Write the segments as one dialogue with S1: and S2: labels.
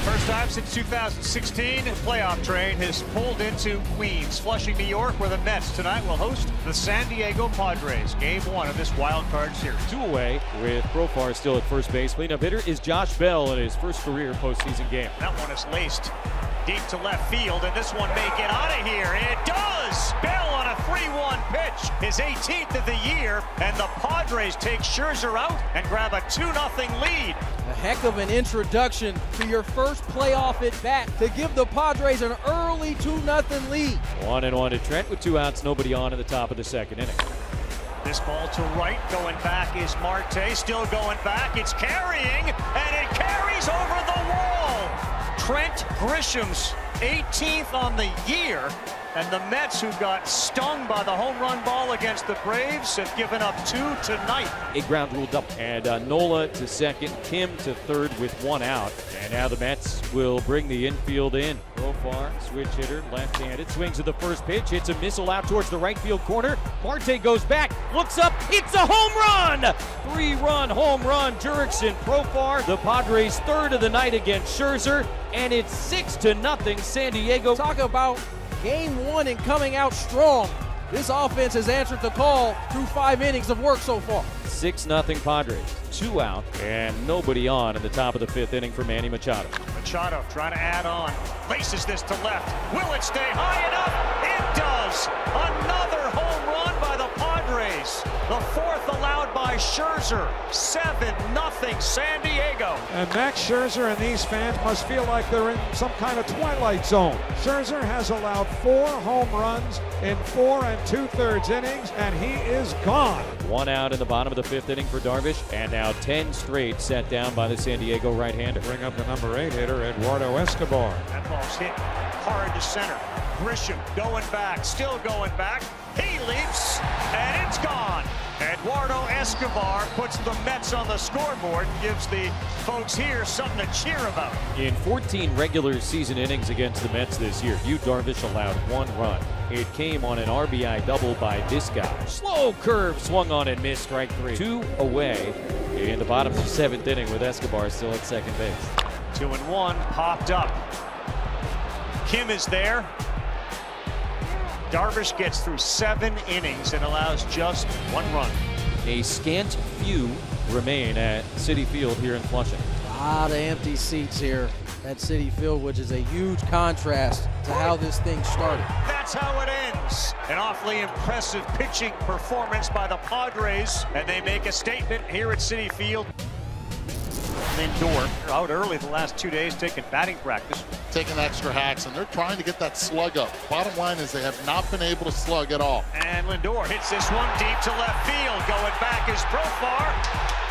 S1: First time since 2016, the playoff train has pulled into Queens, Flushing, New York, where the Mets tonight will host the San Diego Padres. Game one of this wild card series.
S2: Two away with Profar still at first base. Cleanup hitter is Josh Bell in his first career postseason game.
S1: That one is laced deep to left field, and this one may get out of here. It does! Bell on a 3-1 pitch, his 18th of the year, and the Padres take Scherzer out and grab a 2-0 lead.
S3: A heck of an introduction to your first playoff at bat to give the Padres an early 2-0 lead.
S2: 1-1 to Trent with 2 outs, nobody on in the top of the second inning.
S1: This ball to right, going back is Marte, still going back, it's carrying, and it carries over the wall. Trent Grisham's 18th on the year, and the Mets, who got stung by the home run ball against the Braves, have given up 2 tonight.
S2: A ground rule double. And Nola to second, Kim to third with 1 out. And now the Mets will bring the infield in. Profar, switch hitter, left-handed, swings at the first pitch, hits a missile out towards the right field corner. Marte goes back, looks up, it's a home run! 3-run home run, Jurickson, Profar. The Padres' third of the night against Scherzer, and it's 6-0 San Diego.
S3: Talk about game one and coming out strong. This offense has answered the call through 5 innings of work so far.
S2: 6-0 Padres. 2 out and nobody on in the top of the 5th inning for Manny Machado.
S1: Machado trying to add on. Laces this to left. Will it stay high enough? It does! Another home run by the Padres. The 4th allowed by Scherzer. 7-0 San Diego.
S4: And Max Scherzer and these fans must feel like they're in some kind of twilight zone. Scherzer has allowed 4 home runs in 4 2/3 innings, and he is gone.
S2: 1 out in the bottom of the 5th inning for Darvish, and now 10 straight set down by the San Diego right-hander.
S4: Bring up the number 8 hitter, Eduardo Escobar.
S1: That ball's hit hard to center. Grisham going back, still going back. He leaps, and it's gone. Eduardo Escobar puts the Mets on the scoreboard and gives the folks here something to cheer about.
S2: In 14 regular season innings against the Mets this year, Yu Darvish allowed 1 run. It came on an RBI double by this guy. Slow curve swung on and missed, strike 3. 2 away in the bottom of the 7th inning with Escobar still at second base.
S1: 2-1 popped up. Kim is there. Darvish gets through 7 innings and allows just 1 run.
S2: A scant few remain at Citi Field here in Flushing.
S3: A lot of empty seats here at Citi Field, which is a huge contrast to how this thing started.
S1: That's how it ends. An awfully impressive pitching performance by the Padres, and they make a statement here at Citi Field. Lindor out early the last 2 days taking batting practice.
S5: Taking extra hacks, and they're trying to get that slug up. Bottom line is they have not been able to slug at all.
S1: And Lindor hits this one deep to left field. Going back is Profar,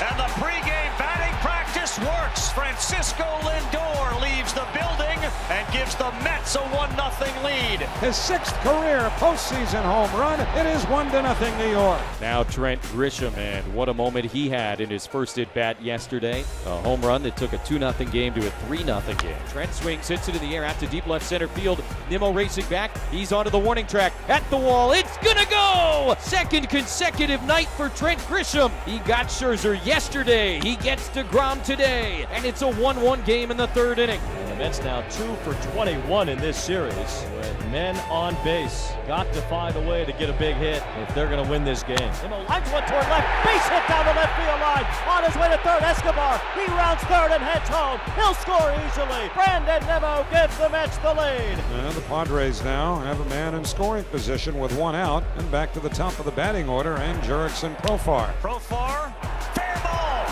S1: and the pregame batting practice works. Francisco Lindor leaves the building and gives the Mets a 1-0 lead.
S4: His 6th career postseason home run. It is 1-0 New York.
S2: Now Trent Grisham, and what a moment he had in his first at-bat yesterday. A home run that took a 2-0 game to a 3-0 game. Trent swings, hits it in the air out to deep left center field. Nimmo racing back. He's onto the warning track. At the wall. It's gonna go! 2nd consecutive night for Trent Grisham. He got Scherzer yesterday. He gets DeGrom today. And it's a 1-1 game in the 3rd inning.
S6: The Mets now 2 for 21 in this series with men on base. Got to find a way to get a big hit if they're going to win this game. Nimmo lines one toward left. Base hit down the left field line. On his way to third, Escobar. He rounds third and heads home. He'll score easily. Brandon Nimmo gives the Mets the lead.
S4: And the Padres now have a man in scoring position with 1 out, and back to the top of the batting order, and Jurickson Profar.
S1: Profar, fair ball.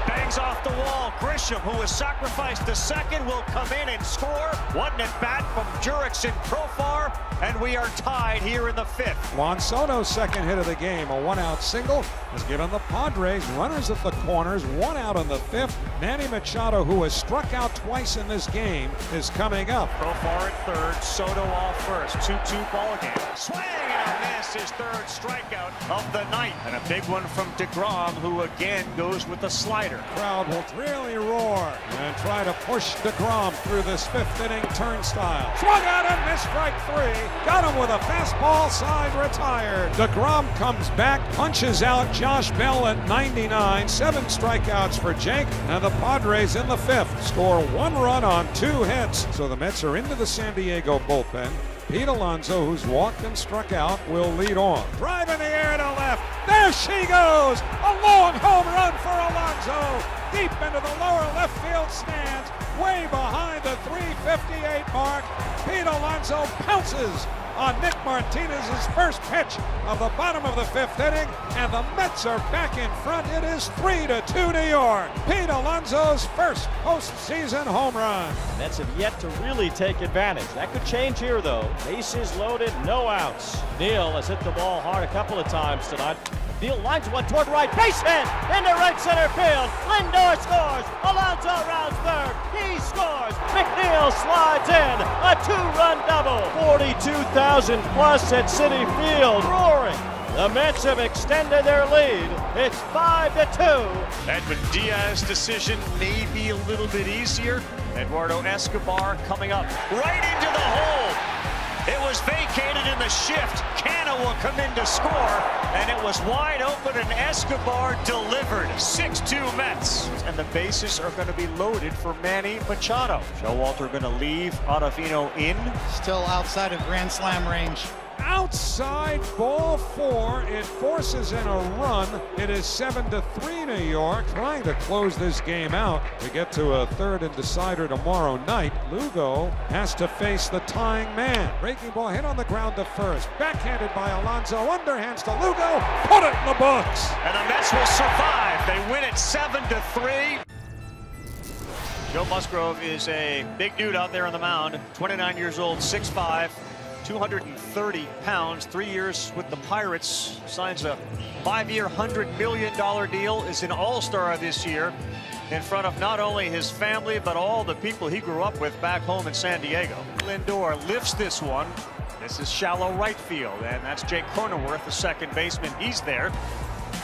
S1: Bangs off the wall. Grisham, who was sacrificed to second, will come in and score. 1 at bat from Jurickson Profar, and we are tied here in the 5th.
S4: Juan Soto's 2nd hit of the game, a 1-out single, has given the Padres runners at the corners. 1 out in the 5th. Manny Machado, who has struck out twice in this game, is coming up.
S1: Profar at third, Soto off first. 2-2 ball game. Swing and a miss, his 3rd strikeout of the night. And a big one from DeGrom, who again goes with the slider.
S4: Crowd will really roar and try to to push DeGrom through this fifth inning turnstile. Swung out and missed strike three. Got him with a fastball, side retired. DeGrom comes back, punches out Josh Bell at 99. 7 strikeouts for Jake, and the Padres in the fifth score 1 run on 2 hits. So the Mets are into the San Diego bullpen. Pete Alonso, who's walked and struck out, will lead on. Drive in the air to left. There she goes. A long home run for Alonso. Deep into the lower left field stands. Way behind the 358 mark. Pete Alonso pounces on Nick Martinez's first pitch of the bottom of the fifth inning, and the Mets are back in front. It is 3-2 New York. Pete Alonso's first postseason home run.
S6: Mets have yet to really take advantage. That could change here, though. Bases loaded, no outs. Neal has hit the ball hard a couple of times tonight. Neal lines one toward right, base hit into right center field. Lindor scores. Alonso rounds third. He scores. McNeil slides in. A 2-run double. 42,000 plus at Citi Field. Roaring. The Mets have extended their lead. It's 5-2.
S1: Edwin Diaz's decision may be a little bit easier. Eduardo Escobar coming up right into the hole. It was vacated in the shift. Canna will come in to score, and it was wide open, and Escobar delivered. 6-2 Mets. And the bases are going to be loaded for Manny Machado. Showalter going to leave Ottavino in.
S7: Still outside of Grand Slam range.
S4: Outside, ball 4. It forces in a run. It is 7-3 New York. Trying to close this game out to get to a third and decider tomorrow night. Lugo has to face the tying man. Breaking ball hit on the ground to first. Backhanded by Alonso. Underhands to Lugo. Put it in the books.
S1: And the Mets will survive. They win it 7-3. Joe Musgrove is a big dude out there on the mound. 29 years old, 6'5". 230 pounds, 3 years with the Pirates, signs a 5-year, $100 million deal, is an all-star this year in front of not only his family, but all the people he grew up with back home in San Diego. Lindor lifts this one. This is shallow right field, and that's Jake Cronenworth, the second baseman. He's there.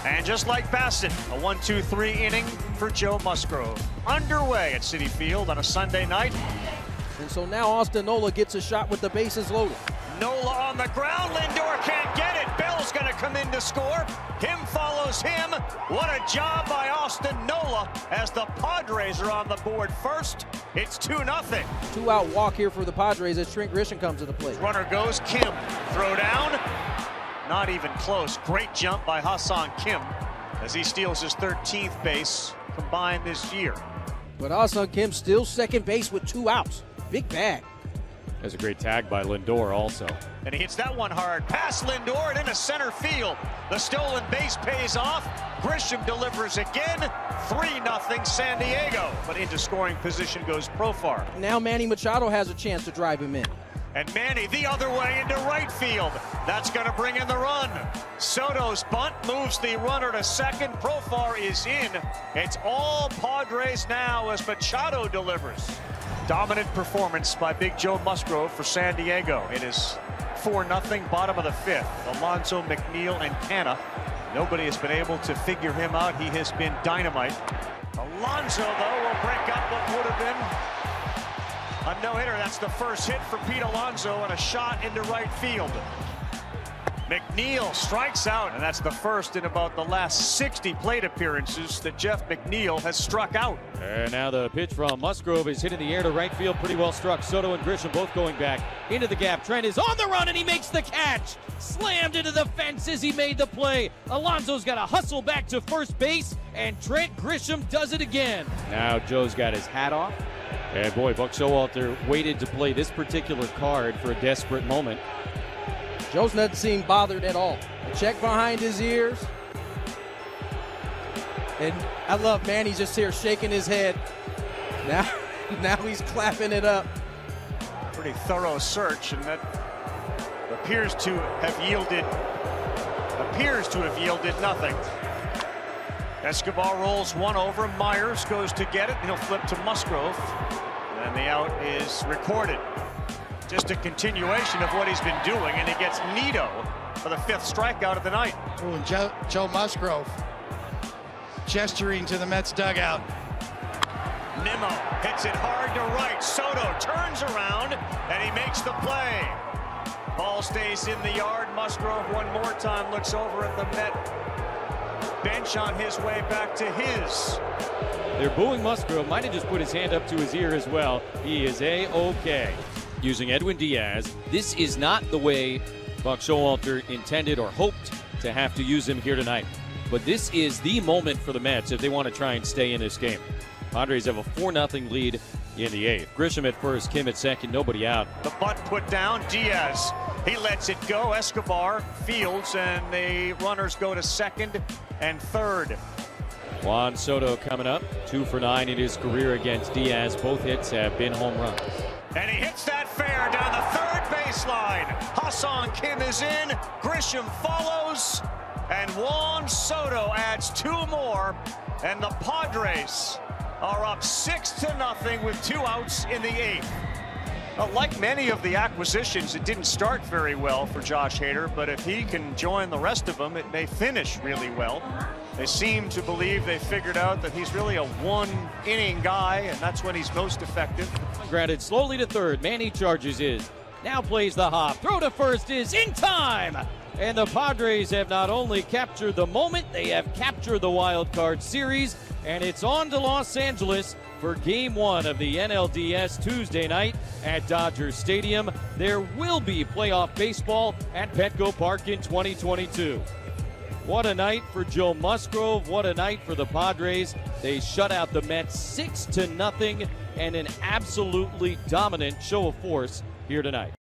S1: And just like Bassett, a 1-2-3 inning for Joe Musgrove. Underway at Citi Field on a Sunday night.
S3: And so now Austin Nola gets a shot with the bases loaded.
S1: Nola on the ground. Lindor can't get it. Bell's going to come in to score. Him follows him. What a job by Austin Nola as the Padres are on the board first. It's 2-0.
S3: 2-out walk here for the Padres as Trent Grisham comes to the plate.
S1: Runner goes. Kim. Throw down. Not even close. Great jump by Hassan Kim as he steals his 13th base combined this year.
S3: But Hassan Kim still second base with 2 outs. Big bag.
S2: That's a great tag by Lindor also.
S1: And he hits that one hard. Past Lindor and into center field. The stolen base pays off. Grisham delivers again. 3-0 San Diego. But into scoring position goes Profar.
S3: Now Manny Machado has a chance to drive him in.
S1: And Manny the other way into right field. That's going to bring in the run. Soto's bunt moves the runner to second. Profar is in. It's all Padres now as Machado delivers. Dominant performance by Big Joe Musgrove for San Diego. It is 4-0, bottom of the fifth. Alonso, McNeil, and Canna. Nobody has been able to figure him out. He has been dynamite. Alonso, though, will break up what would have been a no-hitter. That's the first hit for Pete Alonso and a shot into right field. McNeil strikes out, and that's the first in about the last 60 plate appearances that Jeff McNeil has struck out.
S2: And now the pitch from Musgrove is hit in the air to right field, pretty well struck. Soto and Grisham both going back into the gap. Trent is on the run, and he makes the catch. Slammed into the fence as he made the play. Alonso's got to hustle back to first base, and Trent Grisham does it again. Now Joe's got his hat off. And boy, Buck Showalter waited to play this particular card for a desperate moment.
S3: Joe doesn't seem bothered at all. Check behind his ears. And I love Manny just here shaking his head. Now he's clapping it up.
S1: Pretty thorough search, and that appears to have yielded nothing. Escobar rolls one over. Myers goes to get it. He'll flip to Musgrove. And the out is recorded. Just a continuation of what he's been doing, and he gets Nito for the 5th strikeout of the night.
S7: Ooh, and Joe Musgrove gesturing to the Mets dugout.
S1: Nimmo hits it hard to right. Soto turns around, and he makes the play. Ball stays in the yard. Musgrove one more time looks over at the Met bench on his way back to his.
S2: They're booing Musgrove. Might have just put his hand up to his ear as well. He is A-OK. Using Edwin Diaz. This is not the way Buck Showalter intended or hoped to have to use him here tonight. But this is the moment for the Mets if they want to try and stay in this game. Padres have a 4-0 lead in the 8th. Grisham at first, Kim at second, nobody out.
S1: The butt put down, Diaz. He lets it go. Escobar fields, and the runners go to second and third.
S2: Juan Soto coming up, 2 for 9 in his career against Diaz. Both hits have been home runs.
S1: And he hits that fair down the third baseline. Ha-Seong Kim is in. Grisham follows. And Juan Soto adds 2 more. And the Padres are up 6-0 with 2 outs in the 8th. Like many of the acquisitions, it didn't start very well for Josh Hader, but if he can join the rest of them, it may finish really well. They seem to believe they figured out that he's really a one-inning guy, and that's when he's most effective.
S2: Grounded slowly to third. Manny charges is. Now plays the hop. Throw to first is in time. And the Padres have not only captured the moment, they have captured the wild card series. And it's on to Los Angeles for Game 1 of the NLDS Tuesday night at Dodger Stadium. There will be playoff baseball at Petco Park in 2022. What a night for Joe Musgrove. What a night for the Padres. They shut out the Mets 6-0 and an absolutely dominant show of force here tonight.